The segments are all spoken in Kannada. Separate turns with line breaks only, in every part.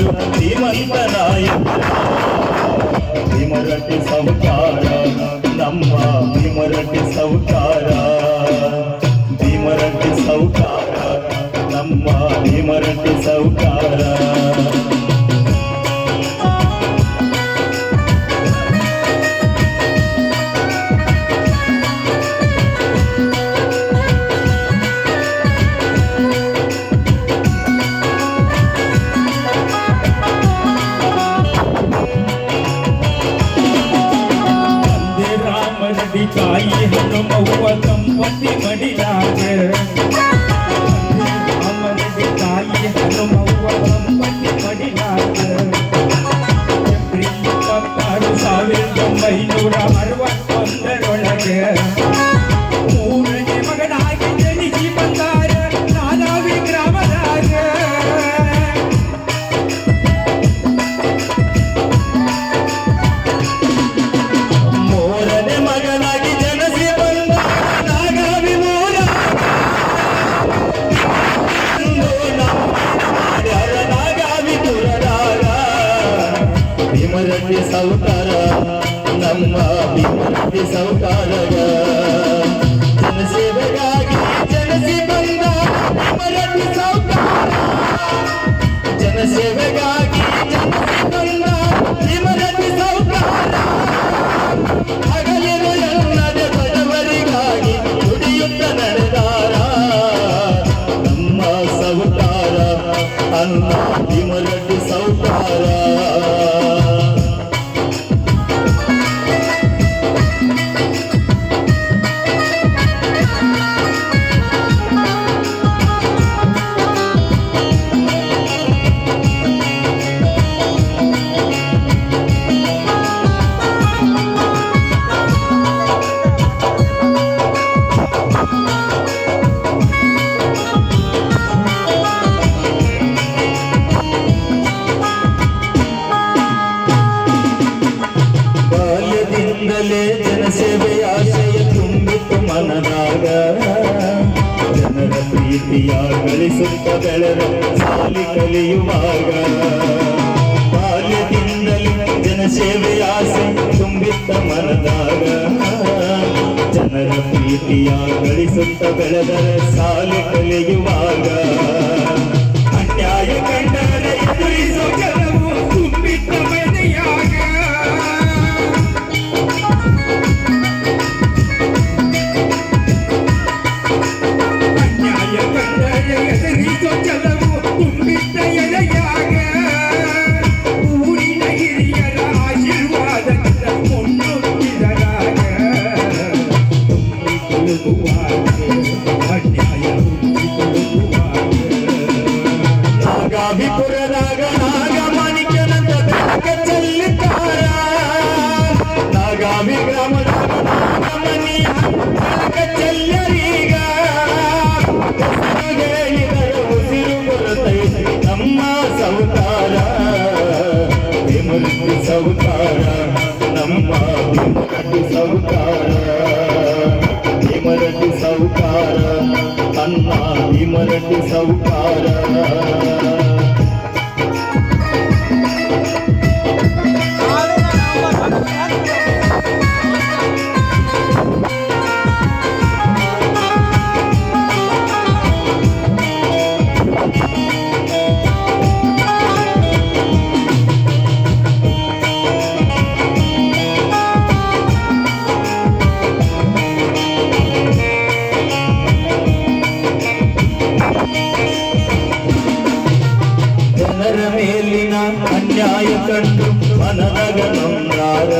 ಎಲ್ಲರೂ ಶ್ರೀಮಂತ ನಾಯಕರ ಭೀಮರಟ್ಟಿ ಸೌಕಾರ ನಮ್ಮ ಭೀಮರಟ್ಟಿ ಸೌಕಾರ ಭೀಮರಟ್ಟಿ ಸೌಕಾರ ನಮ್ಮ ಭೀಮರಟ್ಟಿ ಸೌಕಾರ
ತಾಯಿ ಹನುಮವ್ವ ಸಂಪತ್ತಿ ಮಡಿಲಾಗ ಅಮ್ಮನಿಗೆ ತಾಯಿ ಹನುಮವ್ವ ಸಂಪತ್ತಿ ಮಡಿಲಾಗ 1961ರೊಳಗೆ ಮೂರನೇ ಮಗನಾಗಿ ಜನಿಸಿ ಬಂದಾರ ನಾನಾವಿ ಗ್ರಾಮದಾಗ
ಭೀಮರಟ್ಟಿ ಸೌಕಾರ ನಮ್ಮ ಭೀಮರಟ್ಟಿ ಸೌಕಾರಗ ಜನಸೇವೆಗಾಗಿ ಜನಸಿ ಬಂದ ಭೀಮರಟ್ಟಿ ಸೌಕಾರ ಜನಸೇವೆಗಾಗಿ ಜನಸಿ ಬಂದ ಭೀಮರಟ್ಟಿ ಸೌಕಾರ ಹಗಲಿನ ಎನ್ನದ ಬಡವರಿಗಾಗಿ ದುಡಿಯುತ್ತ ನಡೆದಾರ ನಮ್ಮ ಸೌಕಾರ ಅನ್ನ ಭೀಮರಟ್ಟಿ ಸೌಕಾರ ಜನಸೇವೆಯ ಆಶಯ ತುಂಬಿತ್ತು ಮನದಾಗ ಜನರ ಪ್ರೀತಿಯ ಗಳಿಸುತ್ತ ಬೆಳೆದ ಸಾಲಿ ಕಲಿಯುವಾಗ ಬಾಲ್ಯದಿಂದಲೇ ಜನಸೇವೆಯ ಆಸೆ ತುಂಬಿತ್ತ ಮನದಾಗ ಜನರ ಪ್ರೀತಿಯ ಗಳಿಸುತ್ತ ಬೆಳೆದರ ಸಾಲಿ ಕಲಿಯುವಾಗ ಅನ್ಯಾಯ ಕಂಡರೆ ಎದುರಿಸೋ ಕೆಲವು ತುಂಬಿತ್ತ ಮನೆಯಾಗ ನಾಗಾಭಿಪುರದಾಗ ನಾಗಮಾಣಿಕ್ಯನಂತ ಬೆಳಕ ಚೆಲ್ಲಿತಾರ ನಾಗಾಭಿ ಗ್ರಾಮದಾಗ ನಾಗಮಣಿಯ ಬೆಳಕ ಚೆಲ್ಲರೀಗ ಹೇಳಿದರೆ ಉಸಿರು ಬರುತ್ತೈತೆ ನಮ್ಮ ಸೌಕಾರ ಭೀಮರಟ್ಟಿ ಸೌಕಾರ ನಮ್ಮ ಭೀಮರಟ್ಟಿ ಸೌಕಾರ ಭೀಮರಟ್ಟಿ ಸೌಕಾರ ಅನ್ನ ಭೀಮರಟ್ಟಿ ಸೌಕಾರ ಜನರ ಮೇಲಿನ ಅನ್ಯಾಯ ಕಂಡು ಮನದಾಗ ನೊಂದಾರ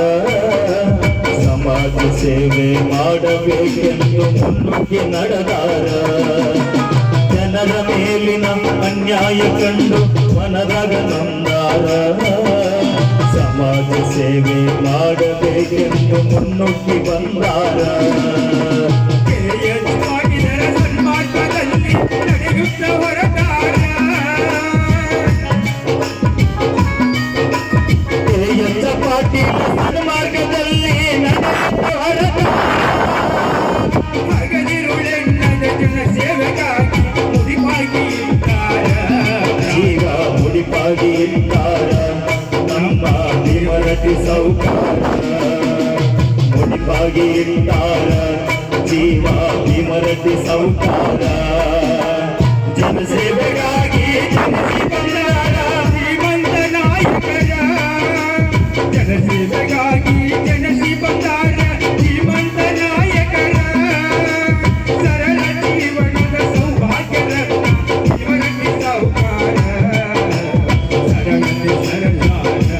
ಸಮಾಜ ಸೇವೆ ಮಾಡಬೇಕೆಂದು ಮುನ್ನುಗ್ಗಿ ನಡೆದಾರ ಜನರ ಮೇಲಿನ ಅನ್ಯಾಯ ಕಂಡು ಮನದಾಗ ನೊಂದಾರ ಸಮಾಜ ಸೇವೆ ಮಾಡಬೇಕೆಂದು ಮುನ್ನುಗ್ಗಿ ಬಂದಾರ ಮಾರ್ಗದಲ್ಲಿ ಈಗ ಮುಡಿಪಾಗಿ ಇಟ್ಟಾರ ನಮ್ಮ ಭೀಮರಟಿ ಸೌಕಾರ ಮುಡಿಪಾಗಿ ಇಟ್ಟಾರ ಜೀವ ಭೀಮರಟಿ ಸೌಕಾರ ಜನಸೇವೆಗಾಗಿ ಜನಸಿ ಬಂದಾರ
ಶ್ರೀಮಂತ ನಾಯಕರ ಜನಸೇವೆಗಾಗಿ ಜನಸಿ ಬಂದಾರ ಶ್ರೀಮಂತ ನಾಯಕರ ಸರಳ ಜೀವನದ ಸೌಭಾಗ್ಯದ ಜೀವನಕ್ಕೆ ಸೌಕಾರ ಸರಳತೆ ಸರಳಾದ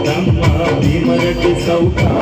ನಮ್ಮ ಭೀಮರಟಿ ಸೌಕಾರ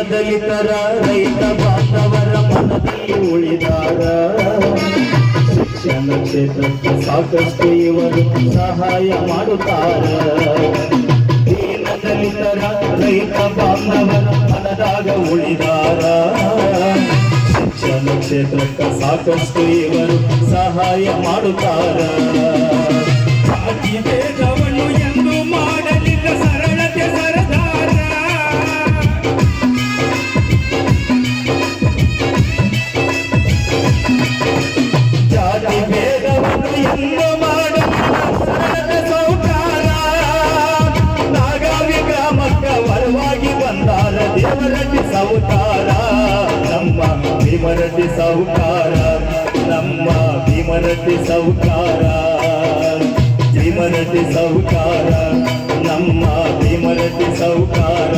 ದಲಿತರ ರೈತ ಬಾಂಧವರ ಮನದಲ್ಲಿ ಉಳಿದಾರ ಶಿಕ್ಷಣ ಕ್ಷೇತ್ರಕ್ಕೆ ಸಾಕಷ್ಟು ಇವರು ಸಹಾಯ ಮಾಡುತ್ತಾರ ದೀನ ದಲಿತರ ರೈತ ಬಾಂಧವರ ಮನದಾಗ ಉಳಿದಾರ ಶಿಕ್ಷಣ ಕ್ಷೇತ್ರಕ್ಕೆ ಸಾಕಷ್ಟು ಇವರು ಸಹಾಯ ಮಾಡುತ್ತಾರ
ಜಾತಿ ಭೇದವನ್ನು ಎಂದು ಮಾಡಲಿಲ್ಲ ಸರಳತೆ ಸರದಾರ
ಜಾತಿ ಭೇದವನ್ನು ಎಂದು ಮಾಡಲಿಲ್ಲ ಸರಳತೆ ಸೌಕಾರ ನಾಗಾವಿ ಗ್ರಾಮಕ್ಕ ವರವಾಗಿ ಬಂದಾರ ದೇವರಟಿ ಸೌಕಾರ ನಮ್ಮ ಭೀಮರಟಿ ಸೌಕಾರ ನಮ್ಮ ಭೀಮರಟಿ ಸೌಕಾರ ಭೀಮರಟಿ ಸೌಕಾರ ನಮ್ಮ ಭೀಮರಟಿ ಸೌಕಾರ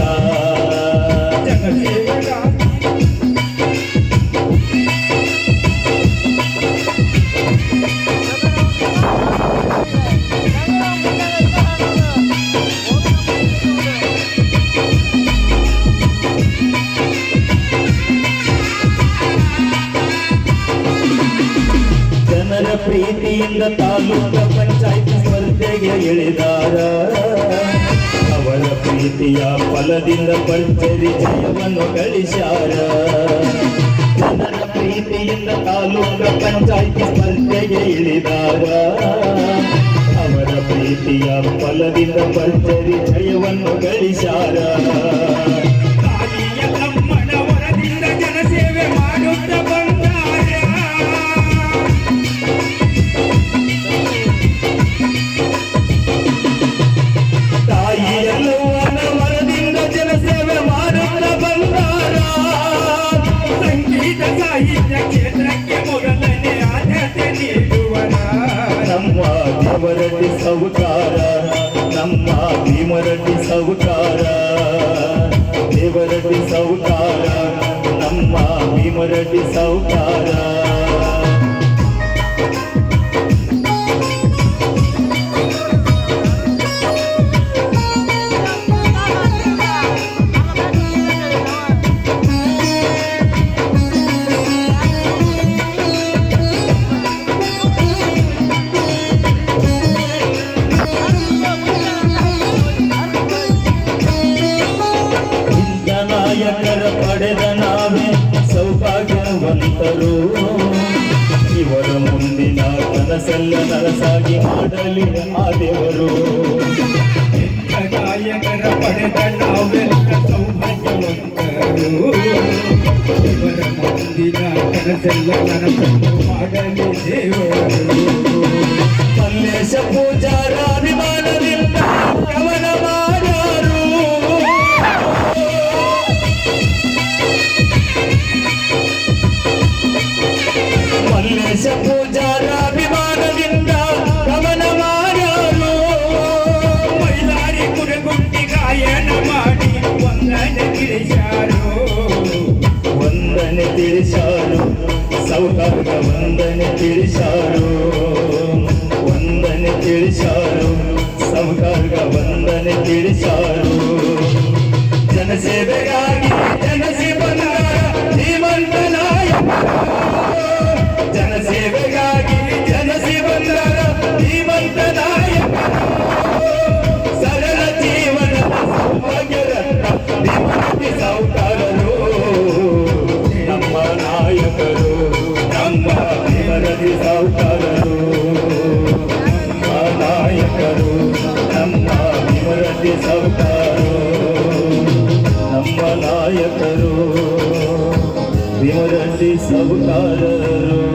ಜನಸೇವೆಗಾಗಿ
ಜನರ ಪ್ರೀತಿಯಿಂದ ತಾಲೂಕು ಪಂಚಾಯತ್ ಸ್ಪರ್ಧೆಗೆ ಇಳಿದಾರ ಅವರ ಪ್ರೀತಿಯ ಫಲದಿಂದ ಭರ್ಜರಿ ಜಯವನ್ನು ಗಳಿಸ್ಯಾರ ಜನರ ಪ್ರೀತಿಯಿಂದ ತಾಲೂಕು ಪಂಚಾಯತ್ ಸ್ಪರ್ಧೆಗೆ ಇಳಿದಾರ ಅವರ ಪ್ರೀತಿಯ ಫಲದಿಂದ ಭರ್ಜರಿ ಜಯವನ್ನು ಗಳಿಸ್ಯಾರ
ತಾಯಿಯ ತಮ್ಮನ ವರದಿಂದ ಜನಸೇವೆ ಮಾಡುತ್ತ ಬಂದಾರ
ತಾಯಿಯಲ್ಲವನ ವರದಿಂದ ಜನಸೇವೆ ಮಾಡುತ್ತ ಬಂದಾರ
ಸಂಗೀತ ಸಾಹಿತ್ಯ ಕ್ಷೇತ್ರಕ್ಕೆ ಮೊದಲನೇ ಆದ್ಯತೆ ನೀಡುವರ
ನಮ್ಮ ದೇವರಟಿ ಸೌಕಾರ ನಮ್ಮ ಭೀಮರಟಿ ಸೌಕಾರ ದೇವರಟಿ ಸೌಕಾರ ನಮ್ಮ ಭೀಮರಟಿ ಸೌಕಾರ ಇಂಥ ನಾಯಕರ ಪಡೆದ ನಾವೇ ಸೌಭಾಗ್ಯವಂತರು ಇವರ ಮುಂದಿನ ಕನಸೆಲ್ಲ ನನಸಾಗಿ ಮಾಡಲಿ ಆ ದೇವರು
ನಾಯಕರ ಪಡೆದ ನಾವೆಲ್ಲ ಸೌಭಾಗ್ಯವಂತರು ಇವರ ಮುಂದಿನ ಕನಸೆಲ್ಲ ನನಸನ್ನು ಮಾಡಲಿ ದೇವರು
ಮಲ್ಲೇಶ ಪೂಜಾರ ಅಭಿಮಾನದಿಂದ ಕವನ ಮಾಡ್ಯಾರು ಮಲ್ಲೇಶ ಪೂಜಾರ ಅಭಿಮಾನದಿಂದ ಕವನ ಮಾಡ್ಯಾರು
ಮೈಲಾರಿ ಕುರಗುಂಟಿ ಗಾಯನ ಮಾಡಿ ವಂದನೆ ತಿಳಿಸಾರು
ವಂದನೆ ತಿಳಿಸಾರು ಸೌಹಾರ್ದ ವಂದನೆ ತಿಳಿಸಾರು ವಂದನೆ ತಿಳಿಸಾರು ಸೌಹಾರ್ದ ವಂದನೆ ತಿಳಿಸಾರು ಜನಸೇವೆಗಾಗಿ ಜನಸಿ ಬಂದಾರ ಶ್ರೀಮಂತ ನಾಯಕ ಸಾವುಕಾರರು ನಮ್ಮ ನಾಯಕರು ನಮ್ಮ ಭೀಮರೆಡ್ಡಿ ಸಾವುಕಾರರು ನಮ್ಮ ನಾಯಕರು ಭೀಮರೆಡ್ಡಿ ಸಾವುಕಾರರು